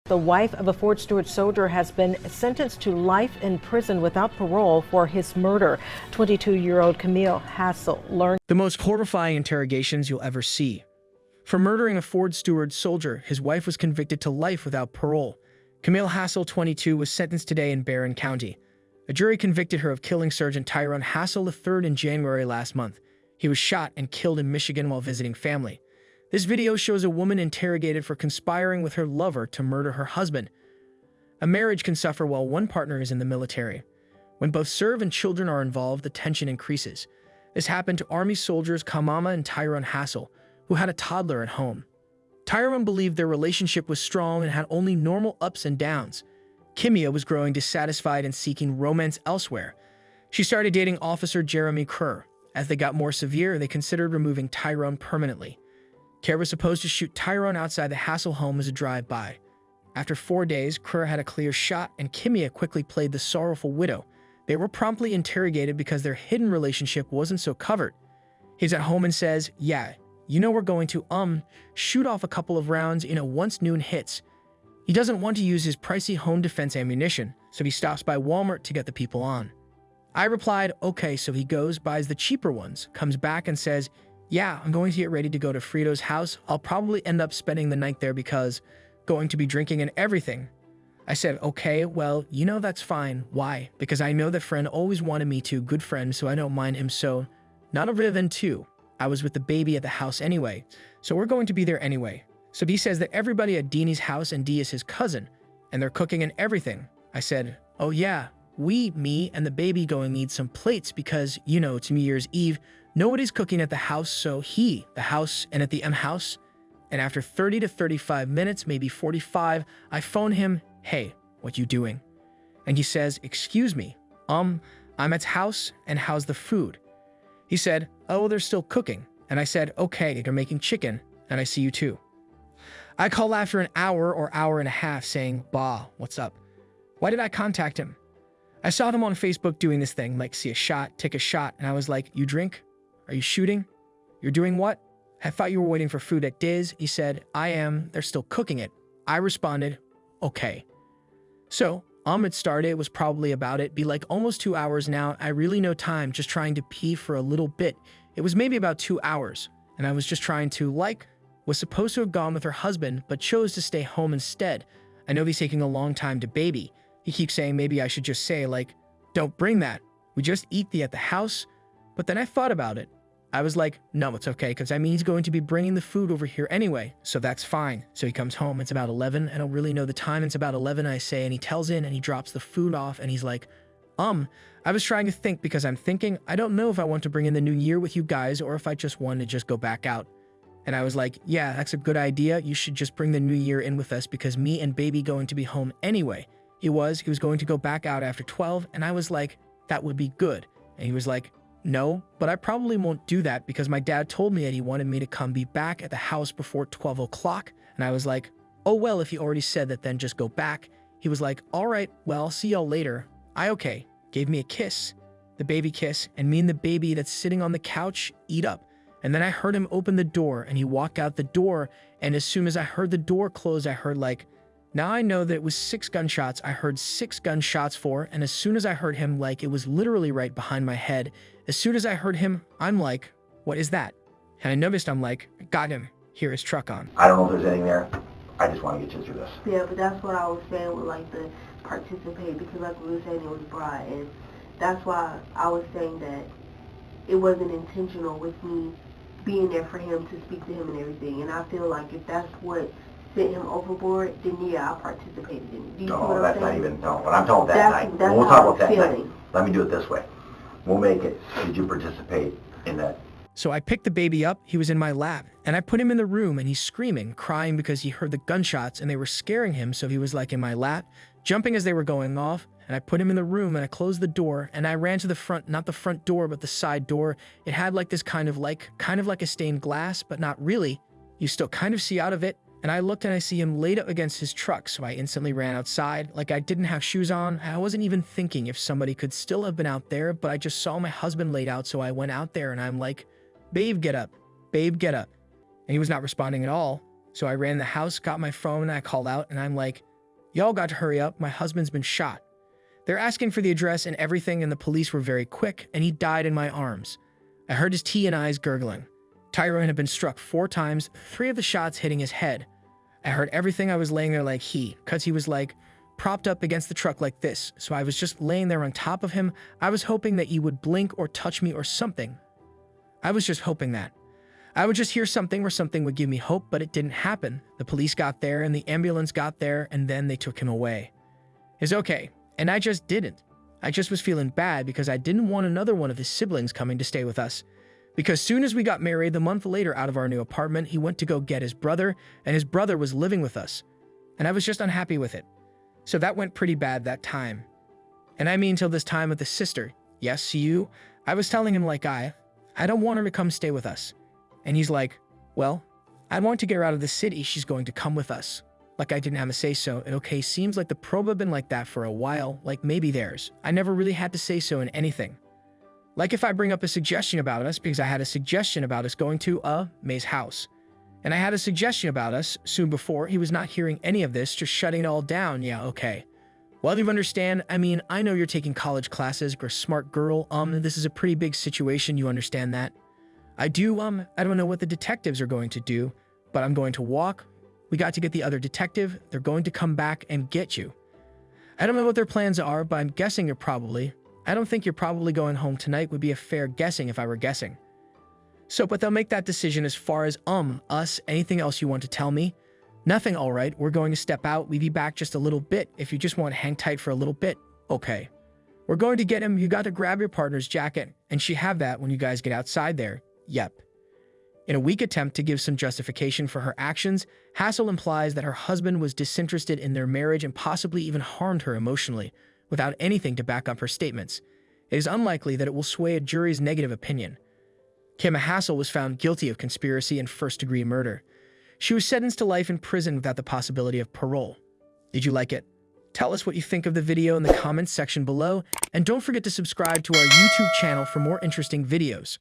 The wife of a Fort Stewart soldier has been sentenced to life in prison without parole for his murder. 22-year-old Camille Hassel learned the most horrifying interrogations you'll ever see. For murdering a Fort Stewart soldier, his wife was convicted to life without parole. Camille Hassel, 22, was sentenced today in Barron County. A jury convicted her of killing Sergeant Tyrone Hassel III in January last month. He was shot and killed in Michigan while visiting family. This video shows a woman interrogated for conspiring with her lover to murder her husband. A marriage can suffer while one partner is in the military. When both serve and children are involved, the tension increases. This happened to Army soldiers Kamama and Tyrone Hassel, who had a toddler at home. Tyrone believed their relationship was strong and had only normal ups and downs. Kimia was growing dissatisfied and seeking romance elsewhere. She started dating Officer Jeremy Kerr. As they got more severe, they considered removing Tyrone permanently. Kerr was supposed to shoot Tyrone outside the Hassel home as a drive-by. After 4 days, Kerr had a clear shot, and Kimia quickly played the sorrowful widow. They were promptly interrogated because their hidden relationship wasn't so covered. He's at home and says, "Yeah, you know we're going to, shoot off a couple of rounds, once noon hits." He doesn't want to use his pricey home defense ammunition, so he stops by Walmart to get the people on. I replied, "Okay," so he goes, buys the cheaper ones, comes back and says, "Yeah, I'm going to get ready to go to Frito's house. I'll probably end up spending the night there because going to be drinking and everything." I said, "Okay, well, that's fine." Why? Because I know that friend always wanted me to, good friend, so I don't mind him so. Not a Riven too. I was with the baby at the house anyway, so we're going to be there anyway. So D says that everybody at Deanie's house and D is his cousin, and they're cooking and everything. I said, "Oh yeah, me and the baby going need some plates because, it's New Year's Eve. Nobody's cooking at the house, so the house, and at the M house." And after 30 to 35 minutes, maybe 45, I phone him, "Hey, what you doing?" And he says, "Excuse me, I'm at house, and how's the food?" He said, "Oh, they're still cooking." And I said, "Okay, they're making chicken, and I see you too." I call after an hour or hour and a half saying, "Bah, what's up?" Why did I contact him? I saw them on Facebook doing this thing, like see a shot, take a shot, and I was like, "You drink? Are you shooting? You're doing what?" "I thought you were waiting for food at Diz." He said, "I am. They're still cooking it." I responded, "Okay." So, it started. It was probably about it. Be like almost 2 hours now. I really no time, just trying to pee for a little bit. It was maybe about 2 hours. And I was just trying to, was supposed to have gone with her husband, but chose to stay home instead. I know he's taking a long time to baby. He keeps saying maybe I should just say, "Don't bring that. We just eat at the house." But then I thought about it. I was like, "No, it's okay, because he's going to be bringing the food over here anyway, so that's fine." So he comes home, it's about 11, I don't really know the time, it's about 11, I say, and he tells in, and he drops the food off, and he's like, I was trying to think, because I'm thinking, I don't know if I want to bring in the new year with you guys, or if I just want to just go back out." And I was like, "Yeah, that's a good idea, you should just bring the new year in with us, because me and baby going to be home anyway." He was going to go back out after 12, and I was like, "That would be good." And he was like, "No, but I probably won't do that because my dad told me that he wanted me to come be back at the house before 12 o'clock. And I was like, "Oh, well, if he already said that, then just go back." He was like, "All right, well, see y'all later." Okay, gave me a kiss, the baby kiss, and me and the baby that's sitting on the couch eat up. And then I heard him open the door, and he walked out the door, and as soon as I heard the door close, I heard now I know that it was 6 gunshots. I heard 6 gunshots and as soon as I heard him, it was literally right behind my head. As soon as I heard him, I'm like, "What is that?" And I noticed, I'm like, "Got him. Hear his truck on." I don't know if there's anything there. I just want to get you through this. Yeah, but that's what I was saying with the participate, because we were saying it was Bride, and that's why I was saying that it wasn't intentional with me being there for him to speak to him and everything. And I feel like if that's what sent him overboard, then yeah, I participated in it. Do you see what I'm saying? No, but I'm talking that night. That's We'll how talk I about was that night. feeling. Let me do it this way. We'll make it. Did you participate in that? So I picked the baby up, he was in my lap, and I put him in the room, and he's screaming, crying because he heard the gunshots and they were scaring him, so he was in my lap, jumping as they were going off, and I put him in the room, and I closed the door, and I ran to the front, not the front door, but the side door. It had this kind of like a stained glass, but not really. You still kind of see out of it. And I looked and I see him laid up against his truck, so I instantly ran outside. I didn't have shoes on. I wasn't even thinking if somebody could still have been out there, but I just saw my husband laid out, so I went out there and I'm like, "Babe, get up. Babe, get up." And he was not responding at all. So I ran in the house, got my phone, and I called out, and I'm like, Y'all got to hurry up, my husband's been shot. They're asking for the address and everything, and the police were very quick, and he died in my arms. I heard his teeth and eyes gurgling. Tyrone had been struck 4 times, 3 of the shots hitting his head. I heard everything. I was laying there like because he was like propped up against the truck like this, so I was just laying there on top of him. I was hoping that he would blink or touch me or something. I was just hoping that. I would just hear something or something would give me hope, but it didn't happen. The police got there and the ambulance got there, and then they took him away. It's okay, and I just didn't. I just was feeling bad because I didn't want another one of his siblings coming to stay with us. Because soon as we got married, the month later out of our new apartment, he went to go get his brother, and his brother was living with us. And I was just unhappy with it. So that went pretty bad that time. And I mean till this time with the sister. Yes, you. I was telling him like I don't want her to come stay with us. And he's like, well, I want to get her out of the city. She's going to come with us. Like I didn't have a say-so. And okay, seems like the probe have been like that for a while, like maybe theirs. I never really had to say so in anything. Like if I bring up a suggestion about us, because I had a suggestion about us going to May's house. And I had a suggestion about us soon before. He was not hearing any of this, just shutting it all down. Yeah, okay. Well, do you understand? I mean, I know you're taking college classes, you're a smart girl. This is a pretty big situation, you understand that? I do, I don't know what the detectives are going to do, but I'm going to walk. We got to get the other detective. They're going to come back and get you. I don't know what their plans are, but I'm guessing I don't think you're probably going home tonight would be a fair guessing if I were guessing. So, but they'll make that decision as far as, us, anything else you want to tell me? Nothing, all right. We're going to step out. We'll be back just a little bit. If you just want to hang tight for a little bit, okay. We're going to get him. You got to grab your partner's jacket, and she have that when you guys get outside there. Yep. In a weak attempt to give some justification for her actions, Hassel implies that her husband was disinterested in their marriage and possibly even harmed her emotionally, without anything to back up her statements. It is unlikely that it will sway a jury's negative opinion. Kim Hassel was found guilty of conspiracy and first-degree murder. She was sentenced to life in prison without the possibility of parole. Did you like it? Tell us what you think of the video in the comments section below, and don't forget to subscribe to our YouTube channel for more interesting videos.